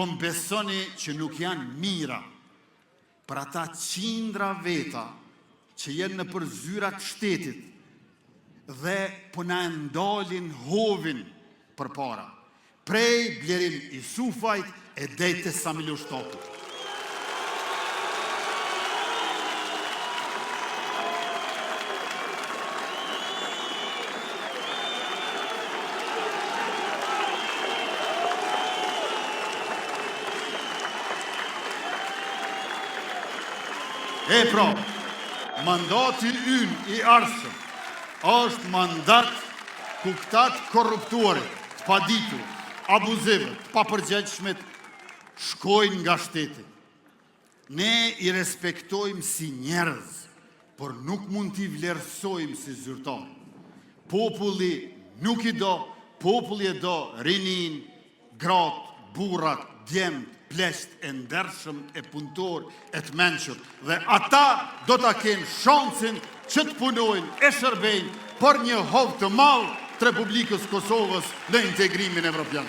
Më besoni që nuk janë mira për ata qindra veta që jenë në përzyrat shtetit dhe po na ndalin hovin për para, prej Blerim Isufajt e dejt të Samilu Shtoput. E pra, mandati ynë i arshëm është mandat ku këtat korruptuarit, të paditur, abuzivët, të papërgjegjshmet shkojnë nga shteti. Ne i respektojmë si njerëz, por nuk mund t'i vlerësojmë si zyrtar. Populli nuk i do, populli e do rinin, gratë, burrat, djemt, plesht e ndershëm, e punëtor, e të menqër. Dhe ata do t'a kenë shansin që të punojnë, e shërbejnë, për një hovë të malë të Republikës Kosovës në integrimin evropian.